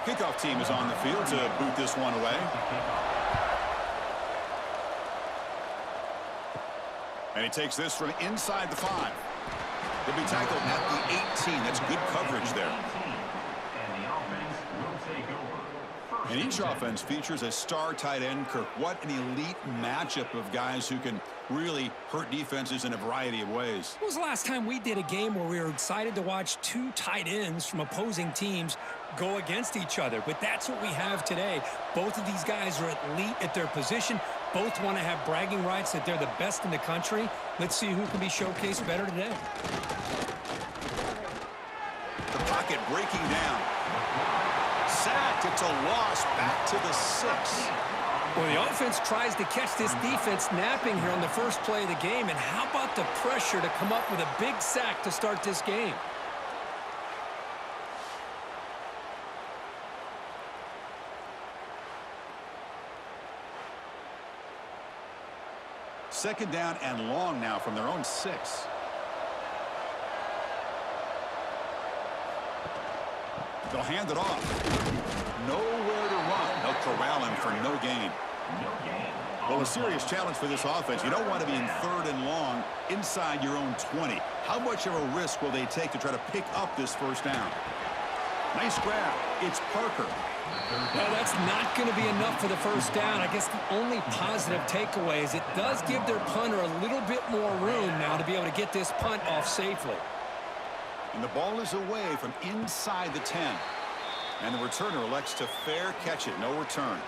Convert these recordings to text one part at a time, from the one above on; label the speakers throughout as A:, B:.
A: Kickoff team is on the field to boot this one away. And he takes this from inside the 5. He'll be tackled at the 18. That's good coverage there. And each offense features a star tight end, Kirk. What an elite matchup of guys who can really hurt defenses in a variety of ways.
B: When was the last time we did a game where we were excited to watch two tight ends from opposing teams go against each other? But that's what we have today. Both of these guys are elite at their position. Both want to have bragging rights that they're the best in the country. Let's see who can be showcased better today.
A: The pocket breaking down. Sacked. It's a loss back to the 6.
B: Well, the offense tries to catch this defense napping here on the first play of the game. And how about the pressure to come up with a big sack to start this game?
A: Second down and long now from their own 6. They'll hand it off. Nowhere to run. They'll corral him for no gain. Well, a serious challenge for this offense. You don't want to be in 3rd and long inside your own 20. How much of a risk will they take to try to pick up this first down? Nice grab. It's Parker.
B: Well, that's not going to be enough for the first down. I guess the only positive takeaway is it does give their punter a little bit more room now to be able to get this punt off safely.
A: And the ball is away from inside the 10. And the returner elects to fair catch it. No return.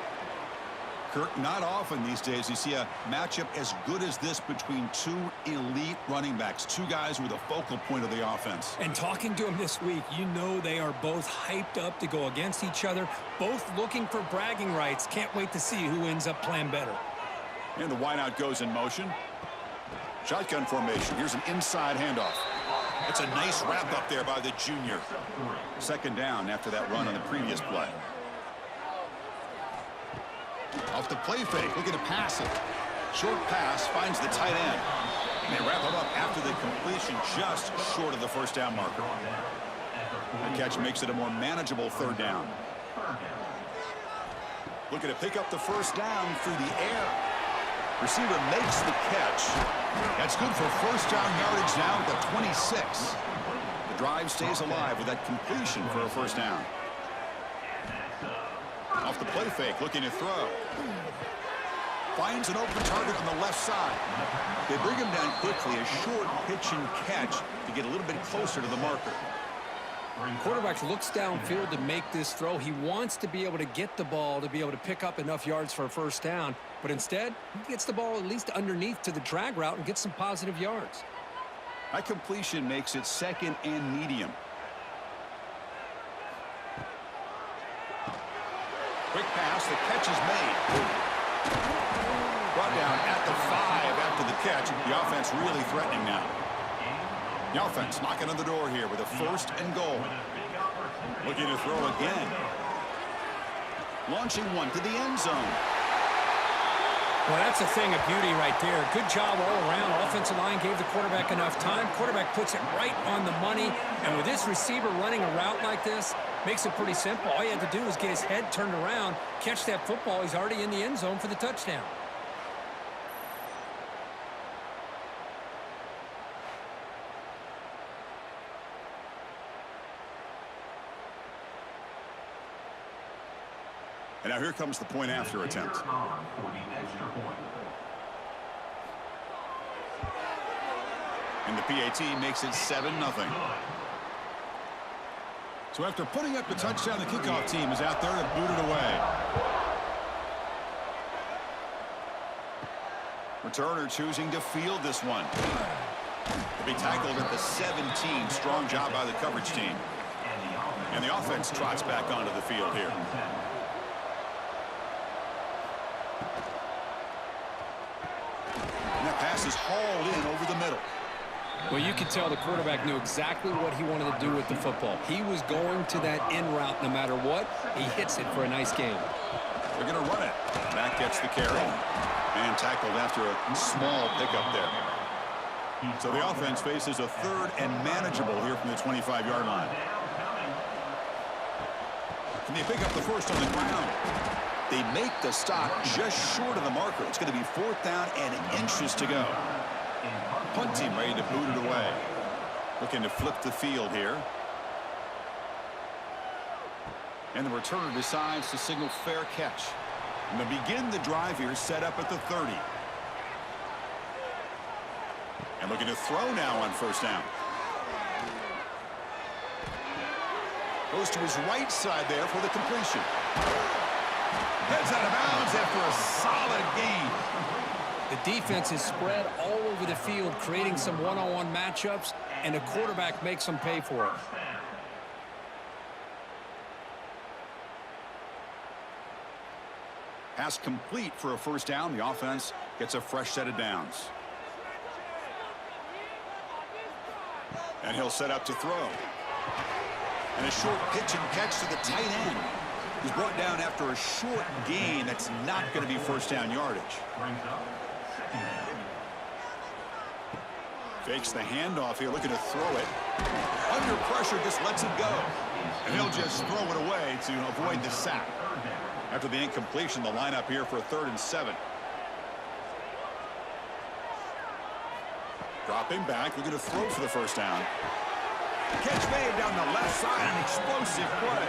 A: Kirk, not often these days you see a matchup as good as this between two elite running backs. Two guys who are the focal point of the offense.
B: And talking to them this week, you know they are both hyped up to go against each other. Both looking for bragging rights. Can't wait to see who ends up playing better.
A: And the wideout goes in motion. Shotgun formation. Here's an inside handoff. It's a nice wrap up there by the junior. Second down after that run on the previous play. Off the play fake, looking to pass it. Short pass finds the tight end. And they wrap him up after the completion just short of the first down marker. The catch makes it a more manageable 3rd down. Looking to pick up the first down through the air. Receiver makes the catch. That's good for first down yardage now at the 26. The drive stays alive with that completion for a first down. Off the play fake, looking to throw. Finds an open target on the left side. They bring him down quickly, a short pitch and catch to get a little bit closer to the marker.
B: Quarterback looks downfield to make this throw. He wants to be able to get the ball to be able to pick up enough yards for a first down. But instead, he gets the ball at least underneath to the drag route and gets some positive yards.
A: That completion makes it 2nd and medium. Quick pass, the catch is made. Brought down at the 5 after the catch. The offense really threatening now. The offense knocking on the door here with a 1st and goal. Looking to throw again. Launching one to the end zone.
B: Well, that's a thing of beauty right there. Good job all around. Offensive line gave the quarterback enough time. Quarterback puts it right on the money. And with this receiver running a route like this, makes it pretty simple. All you had to do was get his head turned around, catch that football. He's already in the end zone for the touchdown.
A: And now here comes the point after attempt. And the PAT makes it 7-0. So after putting up the touchdown, the kickoff team is out there to boot it away. Returner choosing to field this one. To be tackled at the 17. Strong job by the coverage team. And the offense trots back onto the field here. And that pass is hauled in over the middle.
B: Well, you could tell the quarterback knew exactly what he wanted to do with the football. He was going to that in route no matter what. He hits it for a nice game.
A: They're going to run it. Back gets the carry. And tackled after a small pickup there. So the offense faces a 3rd and manageable here from the 25-yard line. And they pick up the first on the ground. They make the stop just short of the marker. It's going to be 4th down and inches to go. Punt team ready to boot it away. Looking to flip the field here. And the returner decides to signal fair catch. And to begin the drive here, set up at the 30. And looking to throw now on 1st down. Goes to his right side there for the completion. Heads out of bounds after a solid gain.
B: The defense is spread all over the field, creating some one-on-one matchups, and the quarterback makes them pay for it.
A: Pass complete for a 1st down. The offense gets a fresh set of downs. And he'll set up to throw. And a short pitch and catch to the tight end. He's brought down after a short gain that's not going to be 1st down yardage. Fakes the handoff here, looking to throw it. Under pressure, just lets it go. And he'll just throw it away to avoid the sack. After the incompletion, the lineup here for a 3rd and 7. Dropping back, looking to throw for the 1st down. Catch made down the left side, an explosive play.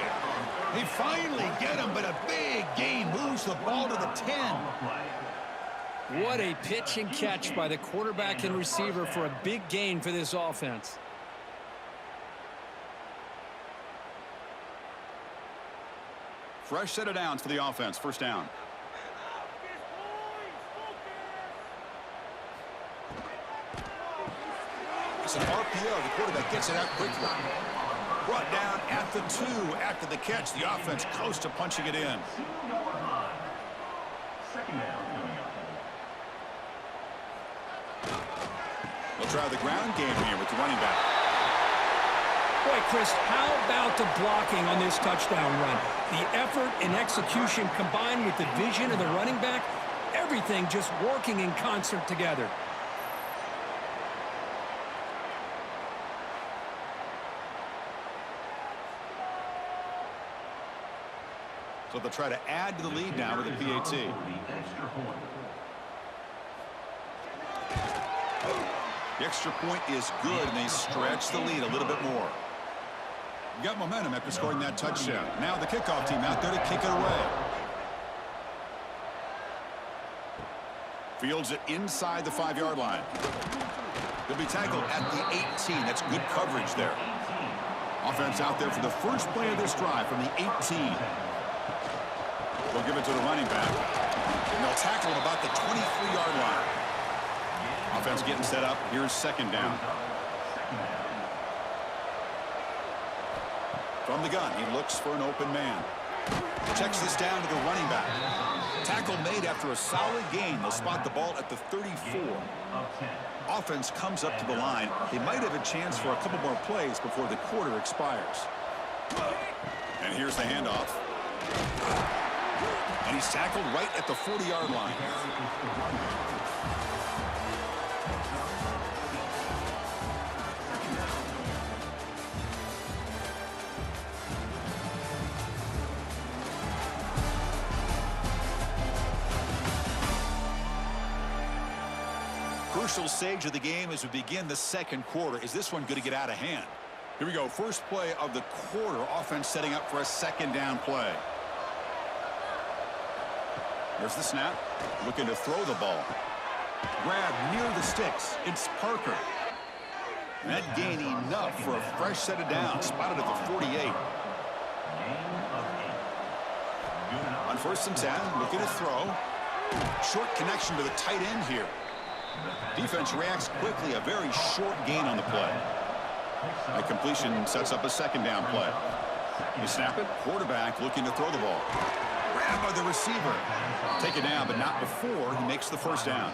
A: They finally get him, but a big gain moves the ball to the 10.
B: What a pitch and catch by the quarterback and receiver for a big gain for this offense.
A: Fresh set of downs for the offense. 1st down. It's an RPO. The quarterback gets it out quickly. Brought down at the 2 after the catch. The offense close to punching it in. They'll try the ground game here with the running back.
B: Boy, Chris, how about the blocking on this touchdown run? The effort and execution combined with the vision of the running back, everything just working in concert together.
A: So they'll try to add to the lead now with a PAT. The extra point is good, and they stretch the lead a little bit more. You got momentum after scoring that touchdown. Now the kickoff team out there to kick it away. Fields it inside the 5-yard line. He'll be tackled at the 18. That's good coverage there. Offense out there for the first play of this drive from the 18. They'll give it to the running back. And they'll tackle at about the 23-yard line. Offense getting set up. Here's 2nd down. From the gun, he looks for an open man. Checks this down to the running back. Tackle made after a solid gain. They'll spot the ball at the 34. Offense comes up to the line. They might have a chance for a couple more plays before the quarter expires. And here's the handoff. And he's tackled right at the 40-yard line. Crucial stage of the game as we begin the 2nd quarter. Is this one going to get out of hand? Here we go. First play of the quarter. Offense setting up for a 2nd down play. There's the snap. Looking to throw the ball. Grab near the sticks. It's Parker. And that gain enough for a fresh set of downs. Spotted at the 48. On 1st and 10. Looking to throw. Short connection to the tight end here. Defense reacts quickly. A very short gain on the play. That completion sets up a 2nd down play. You snap it. Quarterback looking to throw the ball. Grabbed by the receiver. Take it down, but not before he makes the 1st down.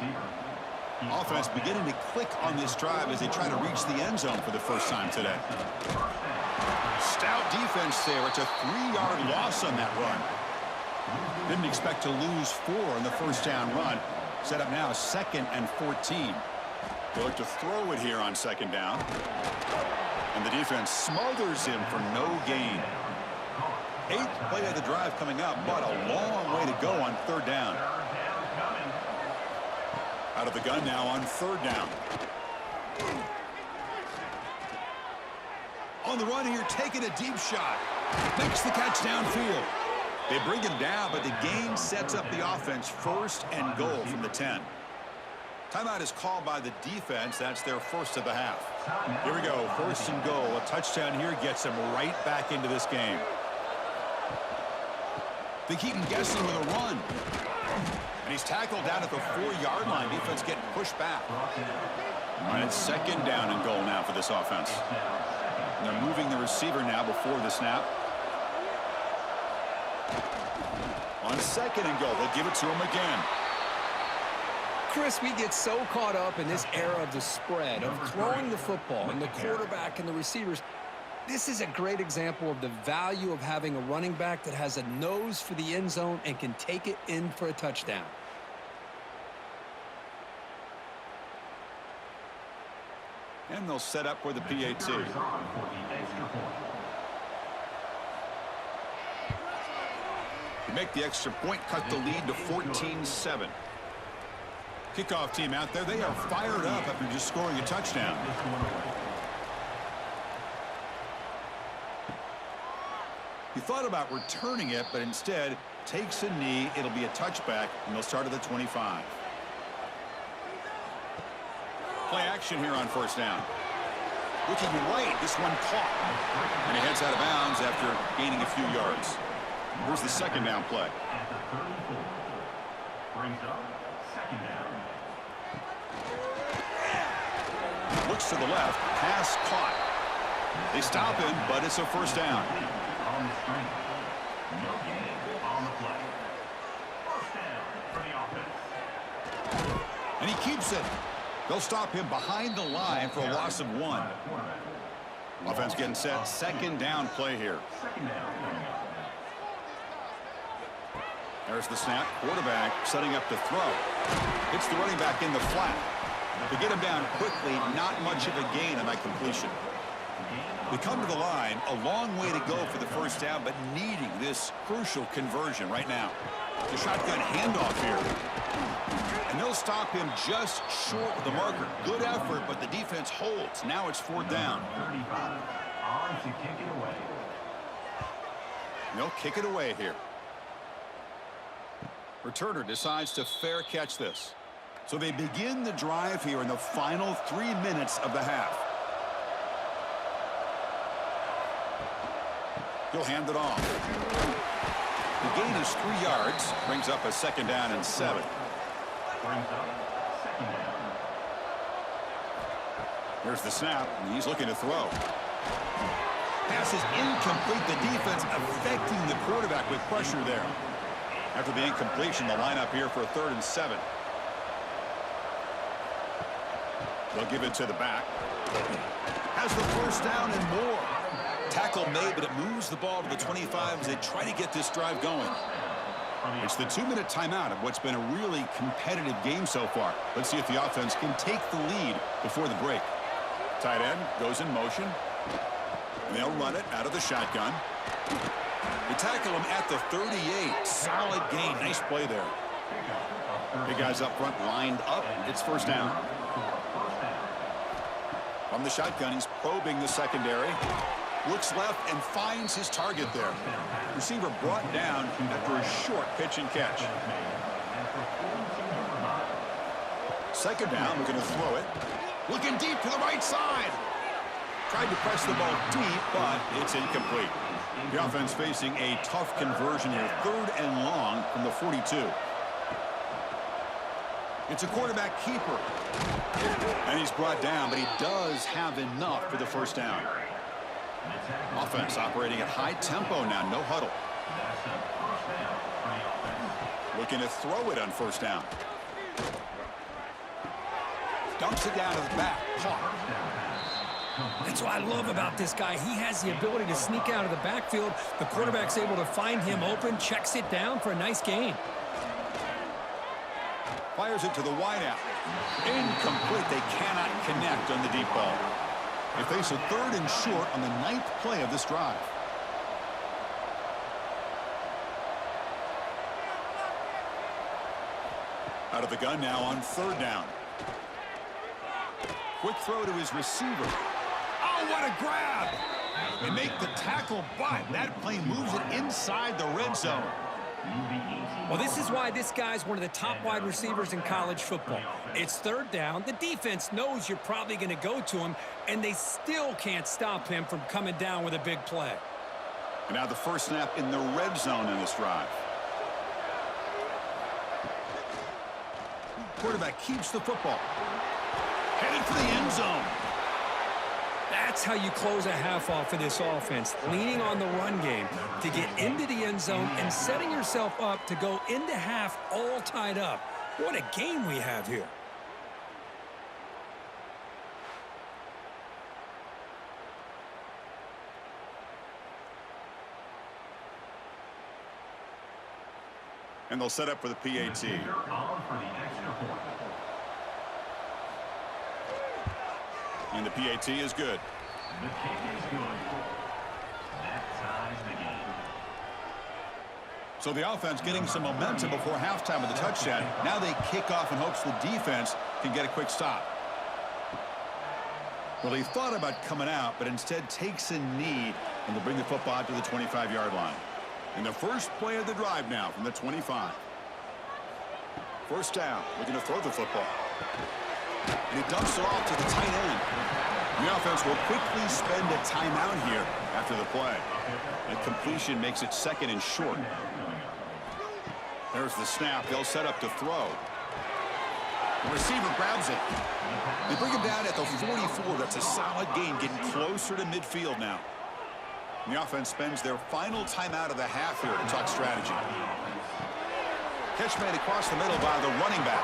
A: Offense beginning to click on this drive as they try to reach the end zone for the first time today. Stout defense there. It's a 3-yard loss on that run. Didn't expect to lose 4 on the 1st down run. Set up now 2nd and 14. They look to throw it here on 2nd down. And the defense smothers him for no gain. Eighth play of the drive coming up, but a long way to go on third down. Out of the gun now on third down. On the run here, taking a deep shot. Makes the catch downfield. They bring him down, but the game sets up the offense first and goal from the 10. Timeout is called by the defense. That's their first of the half. Here we go, first and goal. A touchdown here gets them right back into this game. They keep him guessing with a run. And he's tackled down at the 4-yard line. Defense getting pushed back. And it's second down and goal now for this offense. And they're moving the receiver now before the snap. On second and goal, they'll give it to him again.
B: Chris, we get so caught up in this era of the spread, of throwing the football, and the quarterback and the receivers. This is a great example of the value of having a running back that has a nose for the end zone and can take it in for a touchdown.
A: And they'll set up for the PAT. Make the extra point, cut the lead to 14-7. Kickoff team out there, they are fired up after just scoring a touchdown. He thought about returning it, but instead takes a knee. It'll be a touchback, and they'll start at the 25. Play action here on first down. Looking right, this one caught. And he heads out of bounds after gaining a few yards. Here's the second down play. Looks to the left, pass caught. They stop him, but it's a first down. And he keeps it. They'll stop him behind the line for a loss of 1. Offense getting set. Second down play here. There's the snap. Quarterback setting up the throw. It's the running back in the flat. To get him down quickly, not much of a gain on that completion. They come to the line, a long way to go for the first down, but needing this crucial conversion right now. The shotgun handoff here. And they'll stop him just short of the marker. Good effort, but the defense holds. Now it's fourth down. And they'll kick it away here. Returner decides to fair catch this. So they begin the drive here in the final 3 minutes of the half. He'll hand it off. The gain is 3 yards. Brings up a second down and 7. Here's the snap, and he's looking to throw. Pass is incomplete. The defense affecting the quarterback with pressure there. After the incompletion, the lineup here for a 3rd and 7. They'll give it to the back. Has the first down and more. Tackle made, but it moves the ball to the 25 as they try to get this drive going. It's the 2-minute timeout of what's been a really competitive game so far. Let's see if the offense can take the lead before the break. Tight end goes in motion. And they'll run it out of the shotgun. They tackle him at the 38. Solid gain. Nice play there. Big guys up front lined up. It's first down. From the shotgun, he's probing the secondary. Looks left and finds his target there. Receiver brought down after a short pitch and catch. Second down, we're going to throw it. Looking deep to the right side. Tried to press the ball deep, but it's incomplete. The offense facing a tough conversion here. 3rd and long from the 42. It's a quarterback keeper. And he's brought down, but he does have enough for the first down. Offense operating at high tempo now. No huddle. Looking to throw it on first down. Dumps it down to the back.
B: That's what I love about this guy. He has the ability to sneak out of the backfield. The quarterback's able to find him open, checks it down for a nice gain.
A: Fires it to the wideout. Incomplete. They cannot connect on the deep ball. They face a 3rd and short on the 9th play of this drive. Out of the gun now on 3rd down. Quick throw to his receiver. Oh, what a grab! They make the tackle, but that play moves it inside the red zone.
B: Well, this is why this guy's one of the top wide receivers in college football. It's 3rd down. The defense knows you're probably going to go to him, and they still can't stop him from coming down with a big play.
A: And now the first snap in the red zone in this drive. Quarterback keeps the football. Headed for the end zone.
B: That's how you close a half off for this offense, leaning on the run game to get into the end zone and setting yourself up to go into half all tied up. What a game we have here.
A: And they'll set up for the PAT. And the PAT is good.
C: The kick is good. That ties the game.
A: So the offense getting some momentum before halftime with the touchdown. Now they kick off in hopes the defense can get a quick stop. Well, he thought about coming out, but instead takes a knee, and they'll bring the football out to the 25-yard line. And the first play of the drive now from the 25. First down, looking to throw the football. And he dumps it off to the tight end. The offense will quickly spend a timeout here after the play. And completion makes it 2nd and short. There's the snap. They'll set up to throw. The receiver grabs it. They bring him down at the 44. That's a solid gain, getting closer to midfield now. And the offense spends their final timeout of the half here to talk strategy. Catch made across the middle by the running back.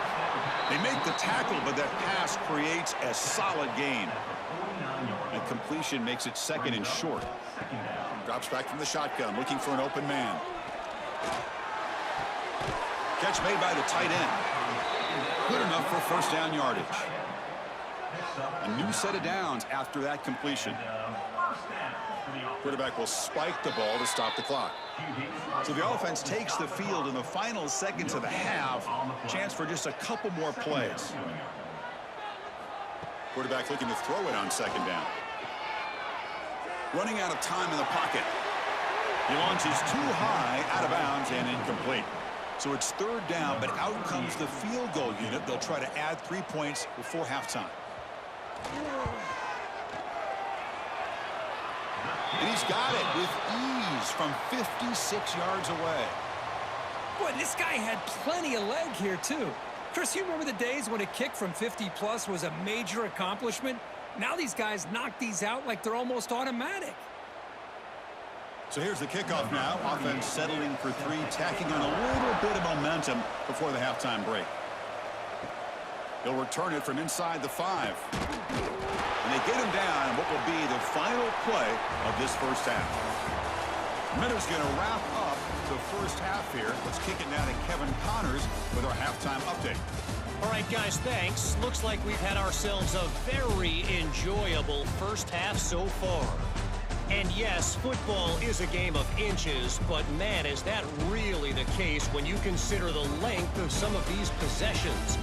A: They make the tackle, but that pass creates a solid gain. And completion makes it 2nd and short. Drops back from the shotgun, looking for an open man. Catch made by the tight end. Good enough for first down yardage. A new set of downs after that completion. Quarterback will spike the ball to stop the clock. So the offense takes the field in the final seconds of the half. Chance for just a couple more plays. Quarterback looking to throw it on 2nd down. Running out of time in the pocket. He launches too high, out of bounds, and incomplete. So it's 3rd down, but out comes the field goal unit. They'll try to add 3 points before halftime. And he's got it with ease from 56 yards away.
B: Boy, this guy had plenty of leg here, too. Chris, you remember the days when a kick from 50-plus was a major accomplishment? Now these guys knock these out like they're almost automatic.
A: So here's the kickoff now. Offense settling for 3, tacking on a little bit of momentum before the halftime break. He'll return it from inside the 5. And they get him down in what will be the final play of this first half. Minter's going to wrap up the first half here. Let's kick it now to Kevin Connors with our halftime update.
D: All right, guys, thanks. Looks like we've had ourselves a very enjoyable first half so far. And yes, football is a game of inches, but man, is that really the case when you consider the length of some of these possessions.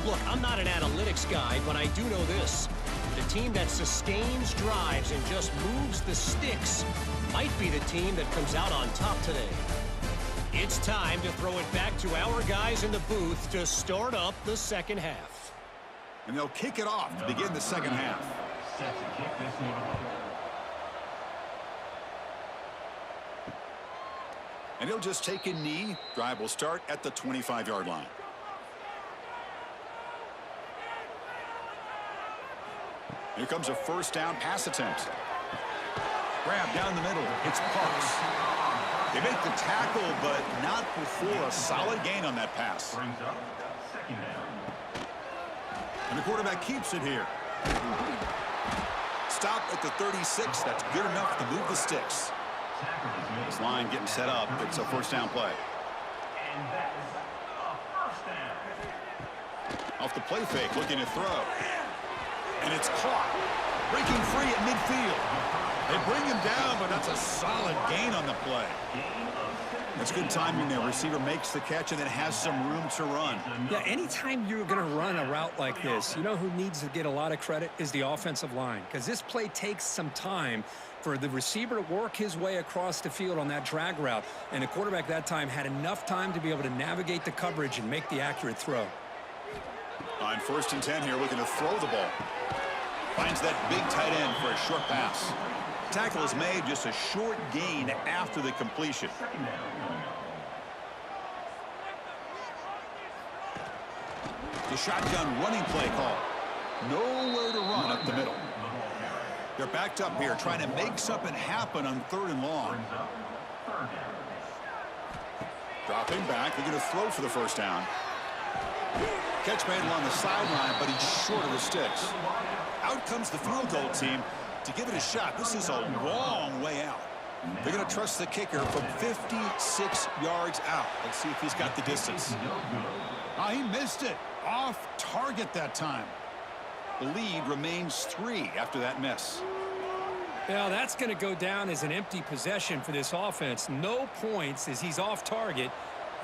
D: Look, I'm not an analytics guy, but I do know this. The team that sustains drives and just moves the sticks might be the team that comes out on top today. It's time to throw it back to our guys in the booth to start up the second half.
A: And they'll kick it off to begin the second half.
C: Set to kick this one off.
A: And he'll just take a knee. Drive will start at the 25-yard line. Here comes a first down pass attempt. Grab down the middle. It's Parks. They make the tackle, but not before a solid gain on that pass.
C: Brings up 2nd down.
A: And the quarterback keeps it here. Stop at the 36. That's good enough to move the sticks. This line getting set up. It's a first down play.
C: And that is a first down.
A: Off the play fake, looking to throw. And it's caught. Breaking free at midfield. They bring him down, but that's a solid gain on the play. That's good timing there. Receiver makes the catch and then has some room to run.
B: Yeah, anytime you're going to run a route like this, you know who needs to get a lot of credit is the offensive line, because this play takes some time for the receiver to work his way across the field on that drag route, and the quarterback that time had enough time to be able to navigate the coverage and make the accurate throw.
A: On 1st and 10 here, looking to throw the ball. Finds that big tight end for a short pass. Tackle is made, just a short gain after the completion. The shotgun running play call. Nowhere to run up the middle. They're backed up here, trying to make something happen on 3rd and long. Dropping back, looking to throw for the first down. Catch made along the sideline, but he's short of the sticks. Out comes the field goal team to give it a shot. This is a long way out. They're going to trust the kicker from 56 yards out. Let's see if he's got the distance. He missed it. Off target that time. The lead remains 3 after that miss.
B: Now that's going to go down as an empty possession for this offense. No points as he's off target.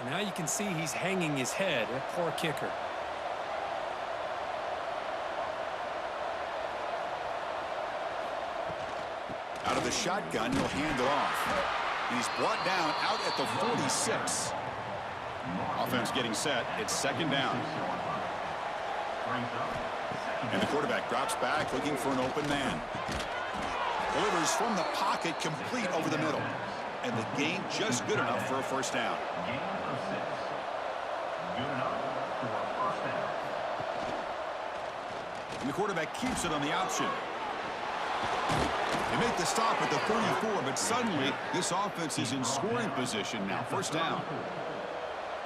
B: And now you can see he's hanging his head. That poor kicker.
A: Out of the shotgun, he'll hand it off. He's brought down out at the 46. Offense getting set. It's 2nd down. And the quarterback drops back, looking for an open man. Delivers from the pocket, complete over the middle. And the gain just good enough for a first down. And the quarterback keeps it on the option. They make the stop at the 34, but suddenly this offense is in scoring position now. First down.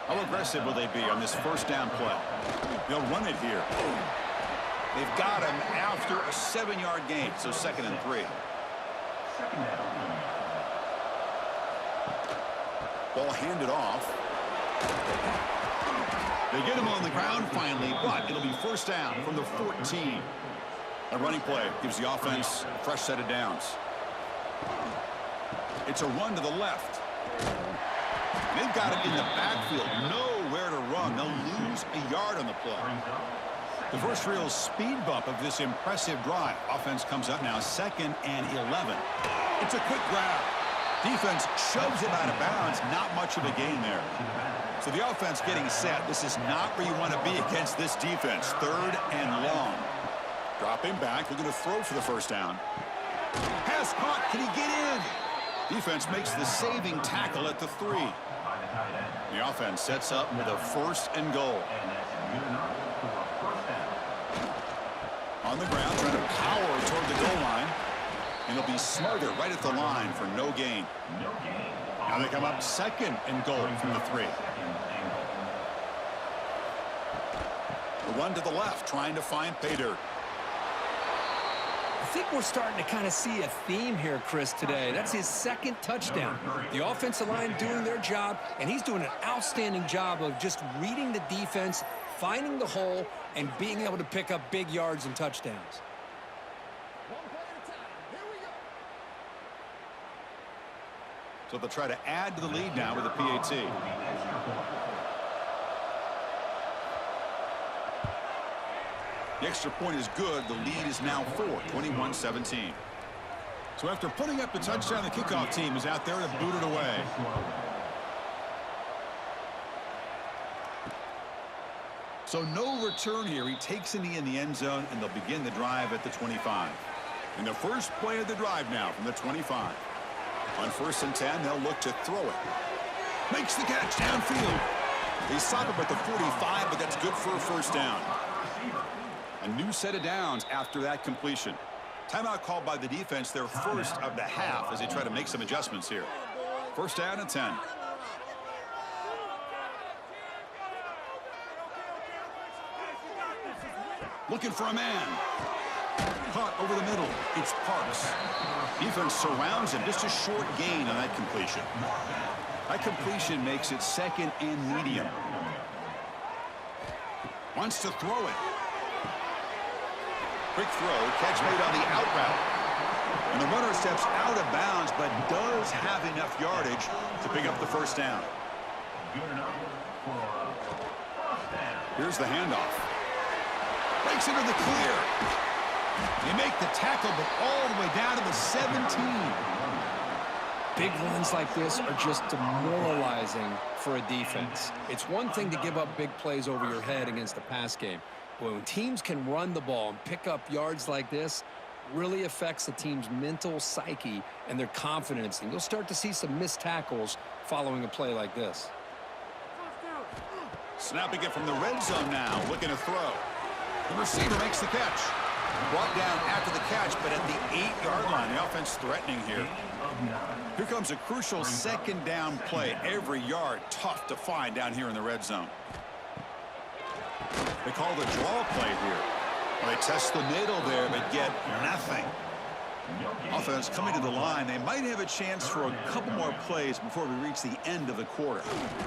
A: How aggressive will they be on this first down play? They'll run it here. They've got him after a 7-yard gain, so 2nd and 3. Ball handed off. They get him on the ground finally, but it'll be first down from the 14. A running play gives the offense a fresh set of downs. It's a run to the left. They've got him in the backfield. Nowhere to run. They'll lose a yard on the play. The first real speed bump of this impressive drive. Offense comes up now 2nd and 11. It's a quick grab. Defense shoves him out of bounds. Not much of a gain there. So the offense getting set. This is not where you want to be against this defense. 3rd and long. Dropping back, looking to throw for the first down. Pass caught, can he get in? Defense makes the saving tackle at the 3. The offense sets up with a 1st and goal. On the ground, trying to power toward the goal line. And he'll be smarter right at the line for no gain. Now they come up 2nd and goal from the 3. The run to the left, trying to find pay dirt.
B: I think we're starting to kind of see a theme here, Chris, today. That's his 2nd touchdown. The offensive line doing their job, and he's doing an outstanding job of just reading the defense, finding the hole, and being able to pick up big yards and touchdowns.
A: So they'll try to add to the lead now with a PAT. The extra point is good. The lead is now 4, 21-17. So after putting up the touchdown, the kickoff team is out there to boot it away. So no return here. He takes it in the end zone, and they'll begin the drive at the 25. And the first play of the drive now from the 25. On 1st and 10, they'll look to throw it. Makes the catch downfield. They stop him at the 45, but that's good for a first down. A new set of downs after that completion. Timeout called by the defense, their first of the half, as they try to make some adjustments here. First down and 10. Looking for a man. Caught over the middle. It's Parks. Defense surrounds him. Just a short gain on that completion. That completion makes it 2nd and medium. Wants to throw it. Quick throw. Catch made on the out route. And the runner steps out of bounds, but does have enough yardage to pick up the first down.
C: Good enough for a first down.
A: Here's the handoff. Breaks into the clear. You make the tackle, but all the way down to the 17.
B: Big runs like this are just demoralizing for a defense. It's one thing to give up big plays over your head against the pass game. But when teams can run the ball and pick up yards like this, really affects the team's mental psyche and their confidence. And you'll start to see some missed tackles following a play like this.
A: Snapping it from the red zone now, looking to throw. The receiver makes the catch. Brought down after the catch, but at the 8-yard line. The offense threatening here. Here comes a crucial second down play. Every yard tough to find down here in the red zone. They call the draw play here. Well, they test the middle there, but get nothing. Offense coming to the line. They might have a chance for a couple more plays before we reach the end of the quarter.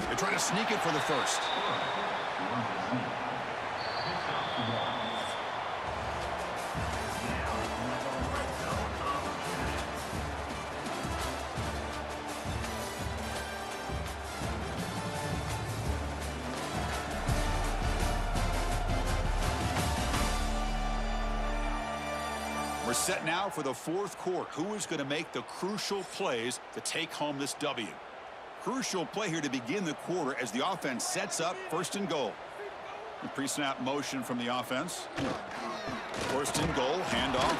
A: They're trying to sneak it for the first. We're set now for the fourth quarter. Who is going to make the crucial plays to take home this W? Crucial play here to begin the quarter as the offense sets up first and goal. The pre-snap motion from the offense. First and goal, handoff.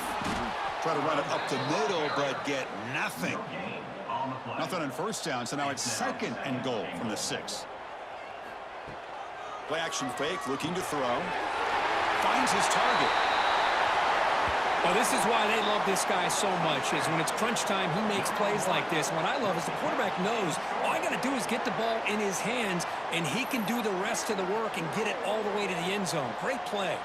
A: Try to run it up the middle, but get nothing. Nothing on first down, so now it's second and goal from the 6. Play action fake, looking to throw. Finds his target.
B: Well, this is why they love this guy so much, is when it's crunch time, he makes plays like this. What I love is the quarterback knows all I got to do is get the ball in his hands, and he can do the rest of the work and get it all the way to the end zone. Great play.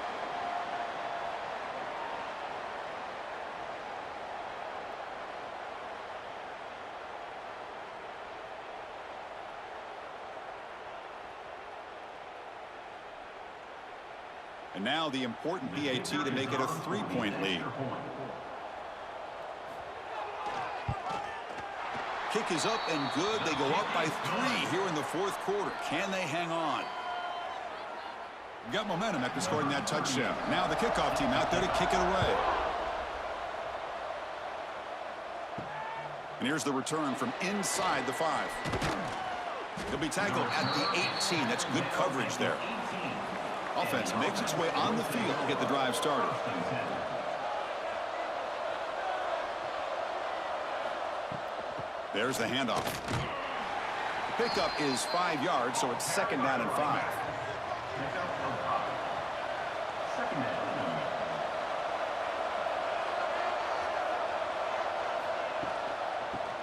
A: And now the important PAT to make it a 3-point lead. Kick is up and good. They go up by 3 here in the fourth quarter. Can they hang on? Got momentum after scoring that touchdown. Now the kickoff team out there to kick it away. And here's the return from inside the 5. He'll be tackled at the 18. That's good coverage there. Offense makes its way on the field to get the drive started. There's the handoff. The pickup is 5 yards, so it's second down and 5.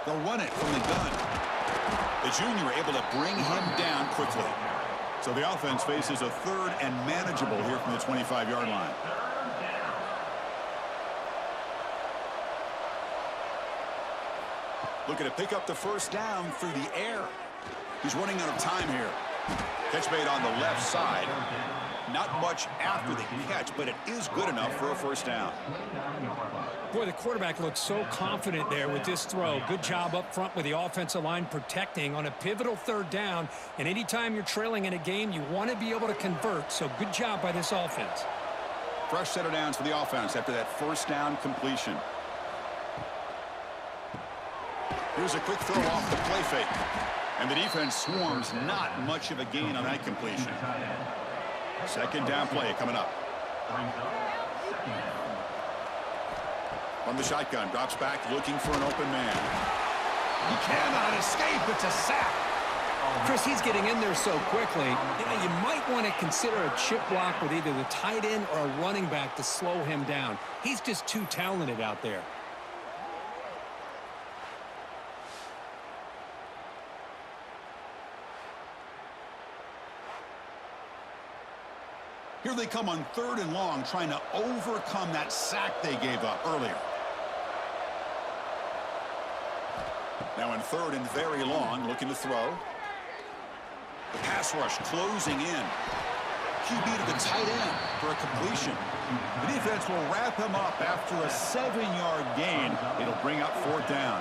A: They'll run it from the gun. The junior able to bring him down quickly. So the offense faces a third and manageable here from the 25-yard line. Looking to pick up the first down through the air. He's running out of time here. Catch made on the left side. Not much after the catch, but it is good enough for a first down.
B: Boy, the quarterback looks so confident there with this throw. Good job up front with the offensive line protecting on a pivotal third down. And anytime you're trailing in a game, you want to be able to convert. So good job by this offense.
A: Fresh set of downs for the offense after that first down completion. Here's a quick throw off the play fake. And the defense swarms, not much of a gain on that completion. Second down play coming up. From the shotgun, drops back looking for an open man. He cannot escape. It's a sack.
B: Chris, he's getting in there so quickly. You might want to consider a chip block with either the tight end or a running back to slow him down. He's just too talented out there.
A: Here they come on third and long, trying to overcome that sack they gave up earlier. Now in third and very long, looking to throw. The pass rush closing in. QB to the tight end for a completion. The defense will wrap him up after a 7-yard gain. It'll bring up 4th down.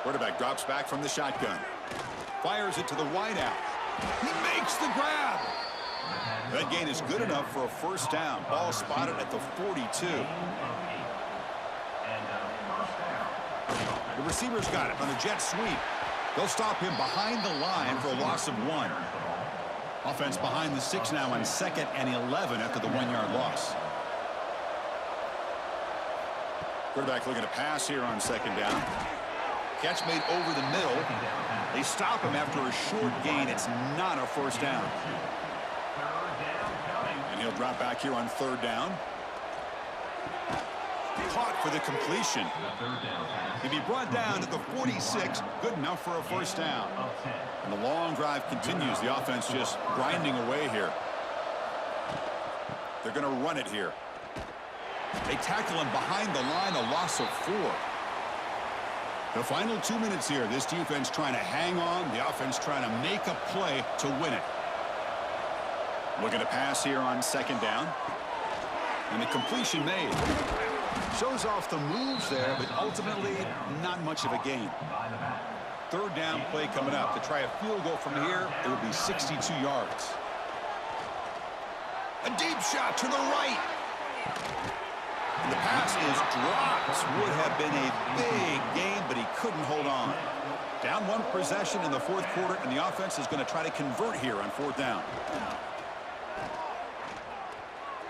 A: Quarterback drops back from the shotgun. Fires it to the wideout. He makes the grab. That gain is good enough for a 1st down. Ball spotted at the 42. The receiver's got it on a jet sweep. They'll stop him behind the line for a loss of 1. Offense behind the 6 now on 2nd and 11 after the 1-yard loss. Quarterback looking to pass here on 2nd down. Catch made over the middle. They stop him after a short gain. It's not a 1st down. And he'll drop back here on 3rd down. Caught for the completion. He'll be brought down at the 46. Good enough for a 1st down. And the long drive continues. The offense just grinding away here. They're going to run it here. They tackle him behind the line, a loss of 4. The final 2 minutes here. This defense trying to hang on. The offense trying to make a play to win it. Looking to pass here on 2nd down. And the completion made. Shows off the moves there, but ultimately not much of a gain. 3rd down play coming up. To try a field goal from here, it will be 62 yards. A deep shot to the right. And the pass is dropped. Would have been a big gain, but he couldn't hold on. Down 1 possession in the 4th quarter, and the offense is going to try to convert here on 4th down.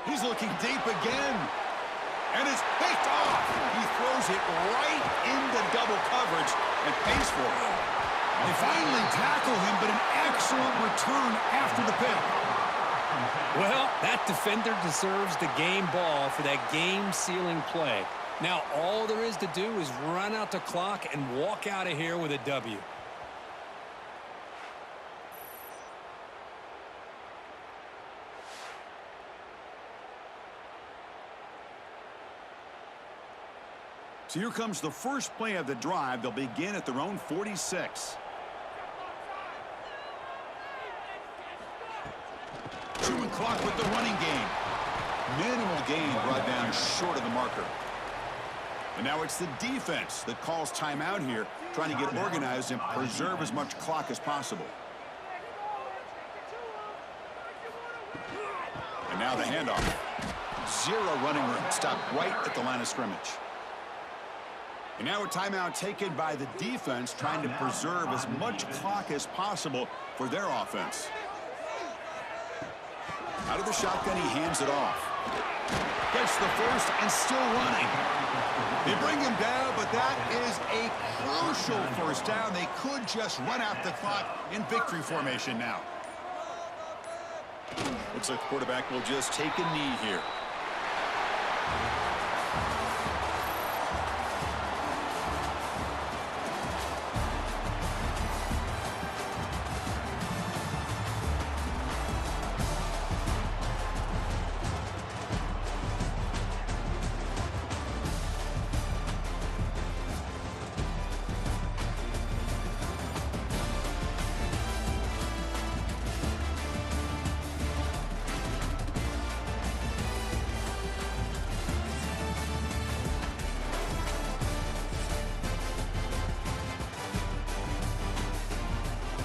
A: He's looking deep again. And it's picked off. He throws it right into double coverage and pays for it. They finally tackle him, but an excellent return after the pick.
B: Well, that defender deserves the game ball for that game-sealing play. Now, all there is to do is run out the clock and walk out of here with a W.
A: So here comes the first play of the drive. They'll begin at their own 46. Chewing clock with the running game. Minimal gain brought down short of the marker. And now it's the defense that calls timeout here, trying to get organized and preserve as much clock as possible. And now the handoff. 0 running room. Stopped right at the line of scrimmage. And now a timeout taken by the defense, trying to preserve as much clock as possible for their offense. Out of the shotgun, he hands it off. Gets the 1st and still running. They bring him down, but that is a crucial 1st down. They could just run out the clock in victory formation now. Looks like the quarterback will just take a knee here.